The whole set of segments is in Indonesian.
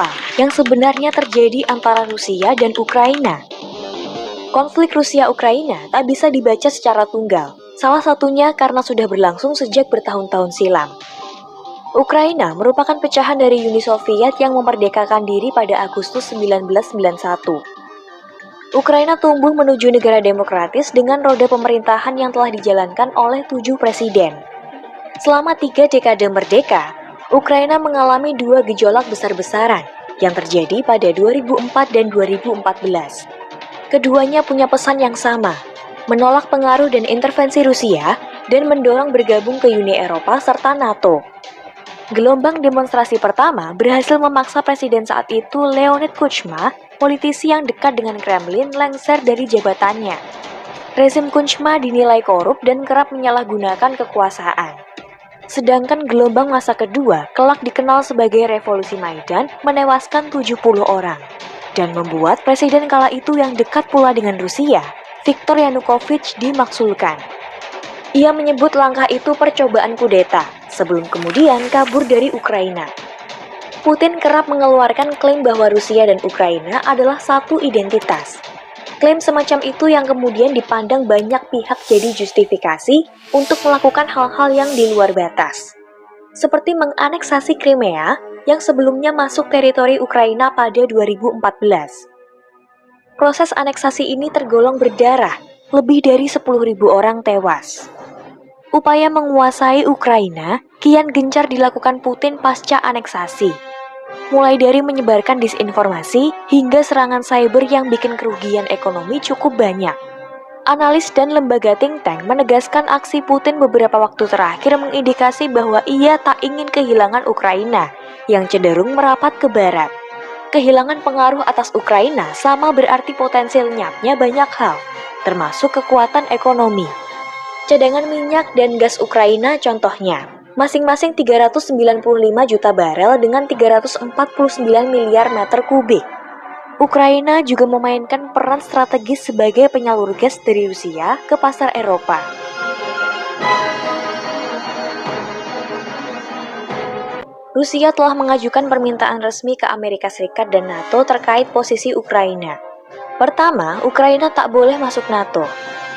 apa yang sebenarnya terjadi antara Rusia dan Ukraina? Konflik Rusia-Ukraina tak bisa dibaca secara tunggal, salah satunya karena sudah berlangsung sejak bertahun-tahun silam. Ukraina merupakan pecahan dari Uni Soviet yang memerdekakan diri pada Agustus 1991. Ukraina tumbuh menuju negara demokratis dengan roda pemerintahan yang telah dijalankan oleh 7 presiden. Selama 3 dekade merdeka, Ukraina mengalami 2 gejolak besar-besaran yang terjadi pada 2004 dan 2014. Keduanya punya pesan yang sama, menolak pengaruh dan intervensi Rusia dan mendorong bergabung ke Uni Eropa serta NATO. Gelombang demonstrasi pertama berhasil memaksa presiden saat itu Leonid Kuchma, politisi yang dekat dengan Kremlin, lengser dari jabatannya. Rezim Kuchma dinilai korup dan kerap menyalahgunakan kekuasaan. Sedangkan gelombang masa kedua kelak dikenal sebagai Revolusi Maidan, menewaskan 70 orang. Dan membuat presiden kala itu yang dekat pula dengan Rusia, Viktor Yanukovych, dimaksulkan. Ia menyebut langkah itu percobaan kudeta, sebelum kemudian kabur dari Ukraina. Putin kerap mengeluarkan klaim bahwa Rusia dan Ukraina adalah satu identitas. Klaim semacam itu yang kemudian dipandang banyak pihak jadi justifikasi untuk melakukan hal-hal yang di luar batas. Seperti menganeksasi Crimea yang sebelumnya masuk teritori Ukraina pada 2014. Proses aneksasi ini tergolong berdarah, lebih dari 10.000 orang tewas. Upaya menguasai Ukraina kian gencar dilakukan Putin pasca aneksasi. Mulai dari menyebarkan disinformasi hingga serangan cyber yang bikin kerugian ekonomi cukup banyak. Analis dan lembaga think tank menegaskan aksi Putin beberapa waktu terakhir mengindikasi bahwa ia tak ingin kehilangan Ukraina yang cenderung merapat ke barat. Kehilangan pengaruh atas Ukraina sama berarti potensi lenyapnya banyak hal, termasuk kekuatan ekonomi. Cadangan minyak dan gas Ukraina contohnya, masing-masing 395 juta barel dengan 349 miliar meter kubik. Ukraina juga memainkan peran strategis sebagai penyalur gas dari Rusia ke pasar Eropa. Rusia telah mengajukan permintaan resmi ke Amerika Serikat dan NATO terkait posisi Ukraina. Pertama, Ukraina tak boleh masuk NATO.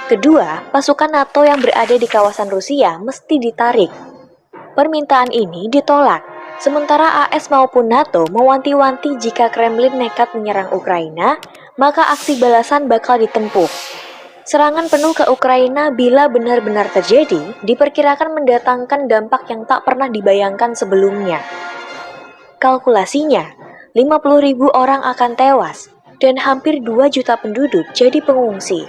Kedua, pasukan NATO yang berada di kawasan Rusia mesti ditarik. Permintaan ini ditolak, sementara AS maupun NATO mewanti-wanti jika Kremlin nekat menyerang Ukraina, maka aksi balasan bakal ditempuh. Serangan penuh ke Ukraina bila benar-benar terjadi, diperkirakan mendatangkan dampak yang tak pernah dibayangkan sebelumnya. Kalkulasinya, 50.000 orang akan tewas, dan hampir 2 juta penduduk jadi pengungsi.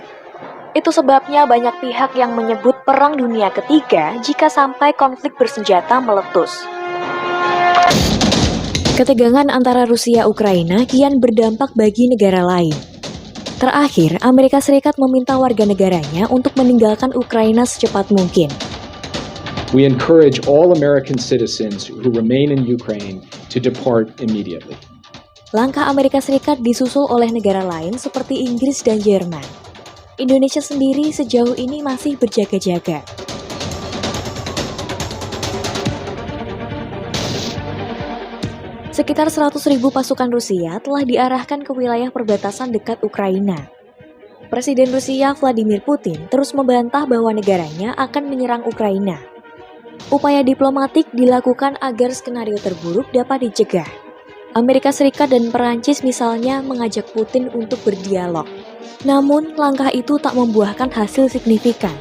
Itu sebabnya banyak pihak yang menyebut Perang Dunia Ketiga jika sampai konflik bersenjata meletus. Ketegangan antara Rusia-Ukraina kian berdampak bagi negara lain. Terakhir, Amerika Serikat meminta warga negaranya untuk meninggalkan Ukraina secepat mungkin. We encourage all American citizens who remain in Ukraine to depart immediately. Langkah Amerika Serikat disusul oleh negara lain seperti Inggris dan Jerman. Indonesia sendiri sejauh ini masih berjaga-jaga. Sekitar 100.000 pasukan Rusia telah diarahkan ke wilayah perbatasan dekat Ukraina. Presiden Rusia Vladimir Putin terus membantah bahwa negaranya akan menyerang Ukraina. Upaya diplomatik dilakukan agar skenario terburuk dapat dicegah. Amerika Serikat dan Perancis misalnya mengajak Putin untuk berdialog. Namun, langkah itu tak membuahkan hasil signifikan.